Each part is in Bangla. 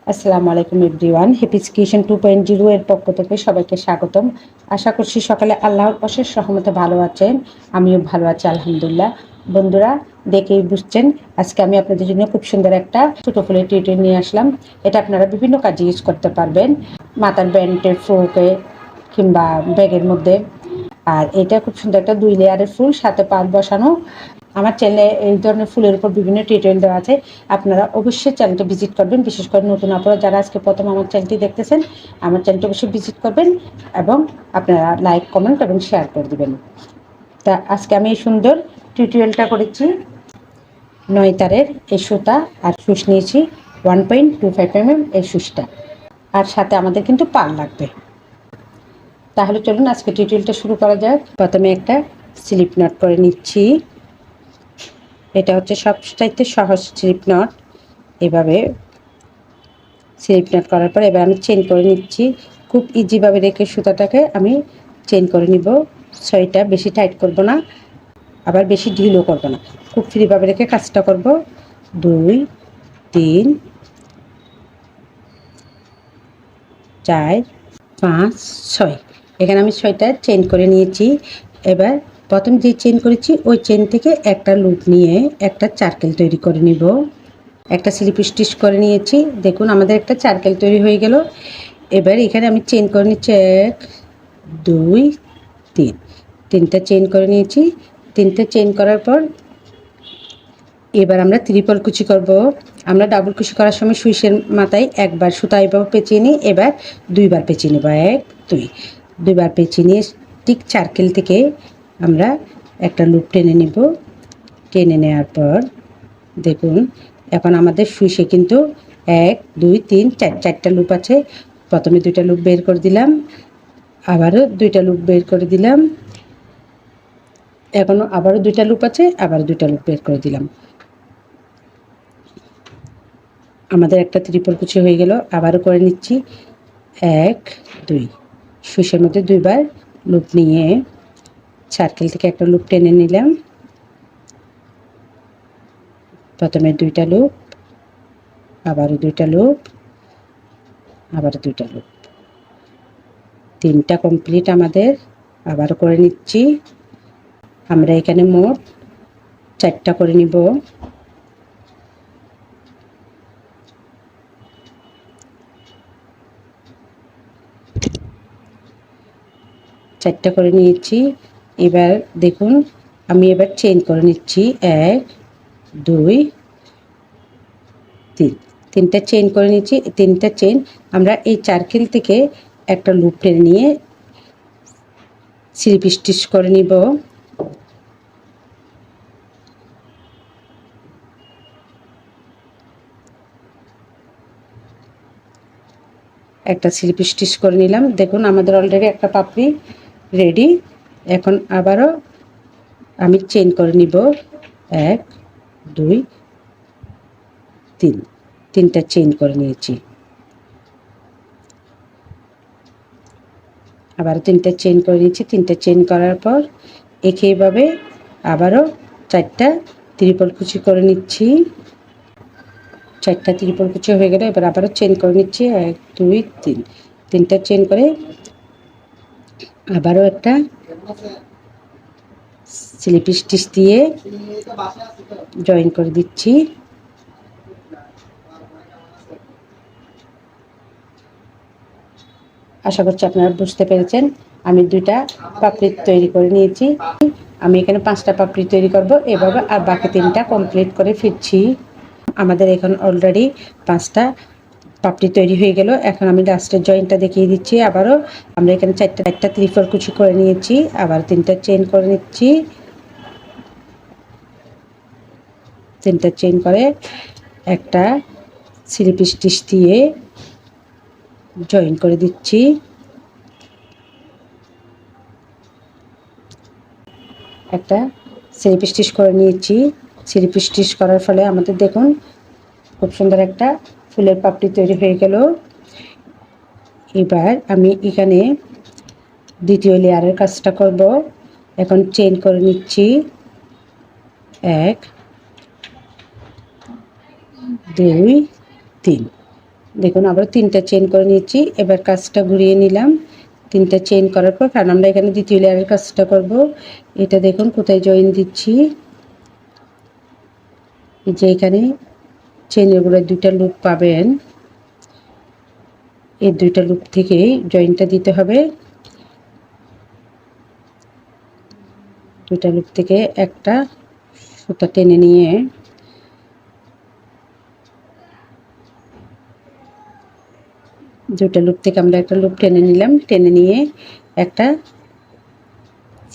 আসসালামু আলাইকুম এভরিওয়ান, হ্যাপিস কিচেন 2.0 এর পক্ষ থেকে সবাইকে স্বাগতম। আশা করছি সকালে আল্লাহর অশেষ রহমতে ভালো আছেন। আমিও ভালো আছি আলহামদুলিল্লাহ। বন্ধুরা, দেখেই বুঝছেন আজকে আমি আপনাদের জন্য খুব সুন্দর একটা ছোটো ফুলের টিউটোরিয়াল নিয়ে আসলাম। এটা আপনারা বিভিন্ন কাজে ইউজ করতে পারবেন, মাথার ব্যান্ডের ফ্রোকে কিংবা ব্যাগের মধ্যে। আর এটা খুব সুন্দর একটা 2 লেয়ারের ফুল, সাথে পাত বসানো। আমার চ্যানেলে এই ধরনের ফুলের উপর বিভিন্ন টিউটোরিয়াল দেওয়া আছে, আপনারা অবশ্যই চ্যানেলটা ভিজিট করবেন। বিশেষ করে নতুন আপনারা যারা আজকে প্রথম আমার চ্যানেলটি দেখতেছেন, আমার চ্যানেলটা অবশ্যই ভিজিট করবেন এবং আপনারা লাইক, কমেন্ট এবং শেয়ার করে দেবেন। তা আজকে আমি এই সুন্দর টিউটোরিয়ালটা করেছি 9 তারের এই সুতা, আর সুচ নিয়েছি 1.25 এই সুচটা, আর সাথে আমাদের কিন্তু পাল লাগবে। তাহলে চলুন আজকে টিউটোরিয়ালটা শুরু করা যাক। প্রথমে একটা স্লিপ নট করে নিচ্ছি। এটা হচ্ছে সবচাইতে সহজ স্লিপ নট। এভাবে স্লিপ নট করার পর এবার আমি চেন করে নিচ্ছি। খুব ইজিভাবে রেখে সুতাটাকে আমি চেন করে নিব। ছয়টা বেশি টাইট করব না, আবার বেশি ঢিলও করব না, খুব ফ্রিভাবে রেখে কাজটা করব। 2 3 4 5 6, এখানে আমি 6টা চেন করে নিয়েছি। এবার প্রথম যে চেন করেছি ওই চেন থেকে একটা লুপ নিয়ে একটা সার্কেল তৈরি করে নিব। একটা স্লিপ স্টিচ করে নিয়েছি, দেখুন আমাদের একটা সার্কেল তৈরি হয়ে গেল। এবার এখানে আমি চেন করে নিচ্ছি 1 2 3, তিনটা চেন করে নিয়েছি। তিনটা চেন করার পর এবার আমরা ত্রিপল কুচি করব। আমরা ডাবল কুচি করার সময় সুইচের মাথায় একবার সুতা এভাবে পেঁচিয়ে নিই, এবার 2বার পেঁচিয়ে নেব। 1 2, 2বার পেঁচিয়ে নিয়ে ঠিক সার্কেল থেকে আমরা একটা লুপ টেনে নেব। টেনে নেওয়ার পর দেখুন এখন আমাদের সুইচে কিন্তু 1 2 3 4, 4টা লুপ আছে। প্রথমে 2টা লুপ বের করে দিলাম, আবারও 2টা লুপ বের করে দিলাম, এখনও আবারও 2টা লুপ আছে, আবার 2টা লুপ বের করে দিলাম। আমাদের একটা ত্রিপল কুচি হয়ে গেল। আবারও করে নিচ্ছি 1 2, সুইচের মধ্যে 2বার লুপ নিয়ে সার্কেল থেকে একটা লুপ টেনে নিলাম। প্রথমে 2টা লুপ, আবারও 2টা লুপ, আবারও 2টা লুপ, 3টা কমপ্লিট আমাদের। আবারও করে নিচ্ছি। আমরা এখানে মোট 4টা করে নিব। চারটা করে নিয়েছি। এবার দেখুন আমি এবার চেন করে নিচ্ছি 1 2 3, তিনটা চেন করে নিচ্ছি। তিনটা চেন আমরা এই সার্কেল থেকে একটা লুপ টেনে নিয়ে স্লিপ স্টিচ করে নিব। একটা স্লিপ স্টিচ করে নিলাম। দেখুন আমাদের অলরেডি একটা পাপড়ি রেডি। এখন আবারও আমি চেন করে নিব 1 2 3, তিনটা চেন করে নিয়েছি। আবার 3টা চেন করে নিয়েছি। 3টা চেন করার পর একইভাবে আবারও 4টা ত্রিপল কুচি করে নিচ্ছি। 4টা ত্রিপল কুচি হয়ে গেলে এবার আবারও চেন করে নিচ্ছি 1 2 3, তিনটা চেন করে আবারও একটা স্লিপ স্টিচ দিয়ে জয়েন করে দিচ্ছি। আশা করছি আপনারা বুঝতে পেরেছেন। আমি 2টা পাপড়ি তৈরি করে নিয়েছি। আমি এখানে 5টা পাপড়ি তৈরি করব এভাবে, আর বাকি 3টা কমপ্লিট করে ফিরছি। আমাদের এখন অলরেডি 5টা পাপড়ি তৈরি হয়ে গেল। এখন আমি লাস্টের জয়েন্টটা দেখিয়ে দিচ্ছি। আবারও আমরা এখানে 4টা ত্রিপল কুচি করে নিয়েছি, আবার 3টা চেন করে নিচ্ছি। 3টা চেন করে একটা স্লিপ স্টিচ দিয়ে জয়েন করে দিচ্ছি। একটা স্লিপ স্টিচ করে নিয়েছি। স্লিপ স্টিচ করার ফলে আমাদের দেখুন খুব সুন্দর একটা ফুলের পাপড়ি তৈরি হয়ে গেল। এবার আমি এখানে দ্বিতীয় লেয়ারের কাজটা করব। এখন চেন করে নিচ্ছি 1 2 3, দেখুন আবার 3টা চেইন করে নিয়েছি। এবার কাজটা ঘুরিয়ে নিলাম। 3টা চেইন করার পর কারণ আমরা এখানে দ্বিতীয় লেয়ারের কাজটা করব। এটা দেখুন কোথায় জয়েন দিচ্ছি, যে এখানে চেইনের গোড়ায় 2টা লুপ পাবেন, এই 2টা লুপ থেকে জয়েনটা দিতে হবে। 2টা লুপ থেকে একটা সুতা টেনে নিয়ে 2টা লুপ থেকে আমরা একটা লুপ টেনে নিলাম। টেনে নিয়ে একটা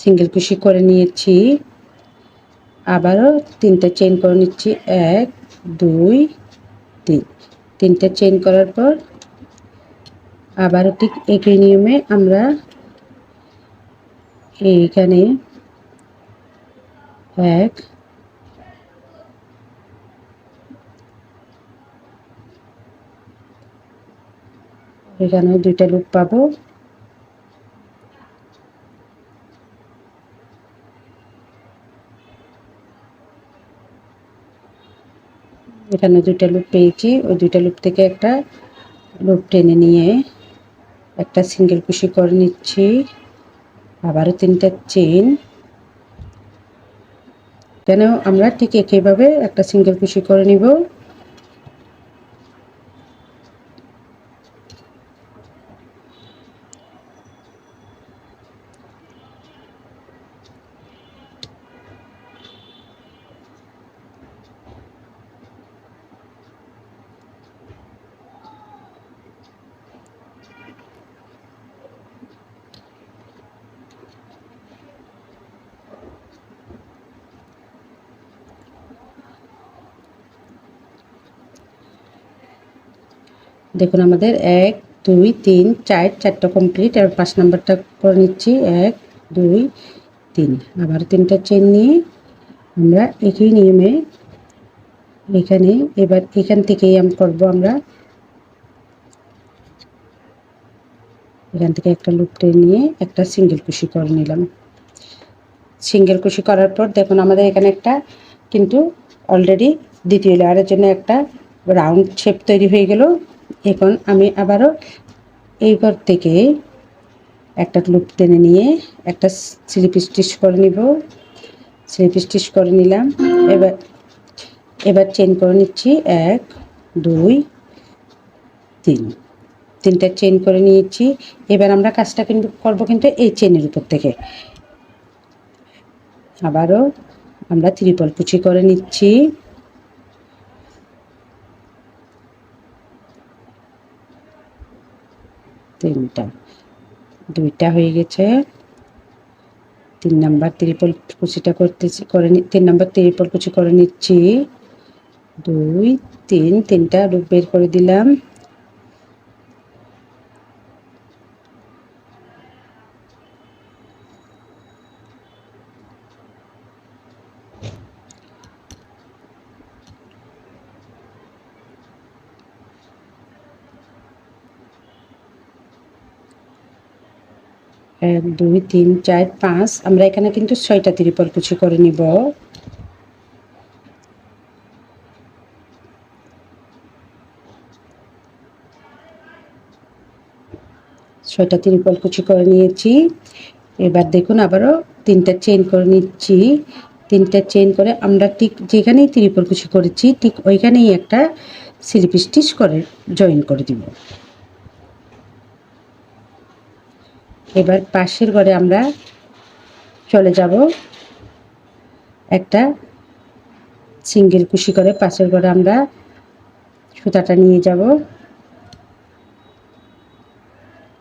সিঙ্গেল কুশি করে নিয়েছি। আবারও 3টা চেইন করে নিচ্ছি, 1 2 3। 3টা চেইন করার পর আবারও ঠিক একই নিয়মে আমরা এইখানে 1 এখানেও 2টা লুপ পাবো। এখানে 2টা লুপ পেয়েছি। ওই 2টা লুপ থেকে একটা লুপ টেনে নিয়ে একটা সিঙ্গেল কুশি করে নিচ্ছি। আবারও 3টা চেইন, এখানেও আমরা ঠিক একইভাবে একটা সিঙ্গেল কুশি করে নিব। দেখুন আমাদের 1 2 3 4 4টা কমপ্লিট। আর 5 নাম্বারটা করে নিচ্ছি, 1 2 3। আবার 3টা চেইন নিয়ে আমরা একই নিয়মে এখানে এবার এখান থেকেই করব। আমরা এখান থেকে একটা লুপ টেনে নিয়ে একটা সিঙ্গেল কুশি করে নিলাম। সিঙ্গেল কুশি করার পর দেখুন আমাদের এখানে একটা কিন্তু অলরেডি দ্বিতীয় লেয়ারের জন্য একটা রাউন্ড শেপ তৈরি হয়ে গেল। এখন আমি আবারও এই ঘর থেকে একটা লুপ টেনে নিয়ে একটা স্লিপ স্টিচ করে নিব। স্লিপ স্টিচ করে নিলাম। এবার চেইন করে নিচ্ছি, 1 2 3। 3টা চেইন করে নিয়েছি। এবার আমরা কাজটা কিন্তু করবো কিন্তু এই চেইনের উপর থেকে। আবারও আমরা ত্রিপল কুচি করে নিচ্ছি। তিনটা, 2টা হয়ে গেছে। 3 নাম্বার ত্রিপল কুচিটা করতেছি, 3 নাম্বার ত্রিপল কুচি করে নিচ্ছি। 2 3, 3টা লুপ বের করে দিলাম। এক 2 3 4 5, আমরা এখানে কিন্তু 6টা ত্রিপল কুচি করে নিব। ছয়টা ত্রিপল কুচি করে নিয়েছি। এবার দেখুন আবারও 3টা চেইন করে নিচ্ছি। 3টা চেইন করে আমরা ঠিক যেখানেই ত্রিপল কুচি করেছি ঠিক ওইখানেই একটা স্লিপ স্টিচ করে জয়েন করে দিব। এবার পাশের ঘরে আমরা চলে যাব, একটা সিঙ্গেল কুশি করে পাশের ঘরে আমরা সুতাটা নিয়ে যাব।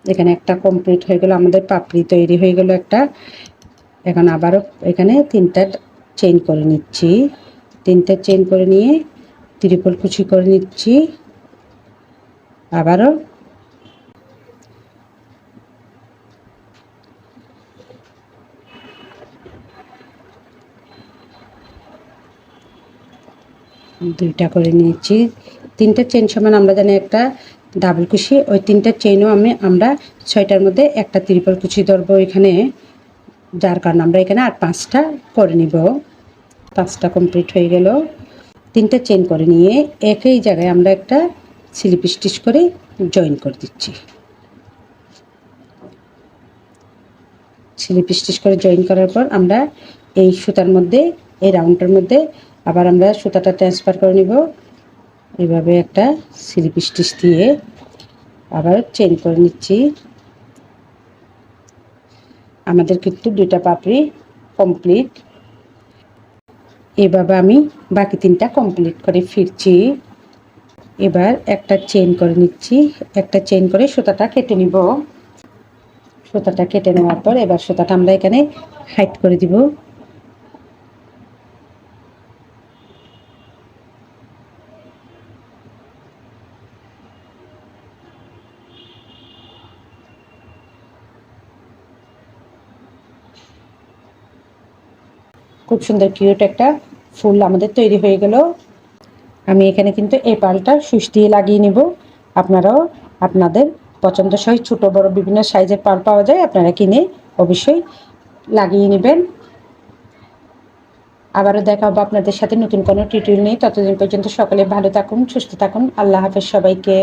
এখানে একটা কমপ্লিট হয়ে গেল, আমাদের পাপড়ি তৈরি হয়ে গেল একটা। এখন আবারও এখানে 3টা চেইন করে নিচ্ছি। 3টা চেইন করে নিয়ে ত্রিপল কুচি করে নিচ্ছি। আবারও দুইটা করে নিয়েছি। 3টা চেইন সমান আমরা জানি একটা ডাবল কুশি, ওই 3টা চেইনও আমরা 6টার মধ্যে একটা ত্রিপল কুচি ধরবো এখানে, যার কারণে আমরা এখানে আর 5টা করে নিব। 5টা কমপ্লিট হয়ে গেল। 3টা চেইন করে নিয়ে একই জায়গায় আমরা একটা স্লিপ স্টিচ করে জয়েন করে দিচ্ছি। স্লিপ স্টিচ করে জয়েন করার পর আমরা এই সুতার মধ্যে, এই রাউন্ডটার মধ্যে আবার আমরা সুতাটা ট্রান্সফার করে নিব। এভাবে একটা স্লিপ স্টিচ দিয়ে আবার চেইন করে নিচ্ছি। আমাদের কিন্তু দুইটা পাপড়ি কমপ্লিট। এভাবে আমি বাকি তিনটা কমপ্লিট করে ফিরছি। এবার একটা চেইন করে নিচ্ছি, একটা চেইন করে সুতাটা কেটে নিব। সুতাটা কেটে নেওয়ার পর এবার সুতাটা আমরা এখানে হাইড করে দিব। খুব সুন্দর কিউট একটা ফুল আমাদের তৈরি হয়ে গেল। আমি এখানে কিন্তু এই পালটা সুচ দিয়ে লাগিয়ে নিব। আপনারাও আপনাদের পছন্দসই ছোট বড় বিভিন্ন সাইজের পাল পাওয়া যায়, আপনারা কিনে অবশ্যই লাগিয়ে নেবেন। আবারও দেখা হবে আপনাদের সাথে নতুন কোনো টিউটোরিয়াল নিয়ে। ততদিন পর্যন্ত সকলে ভালো থাকুন, সুস্থ থাকুন। আল্লাহ হাফেজ সবাইকে।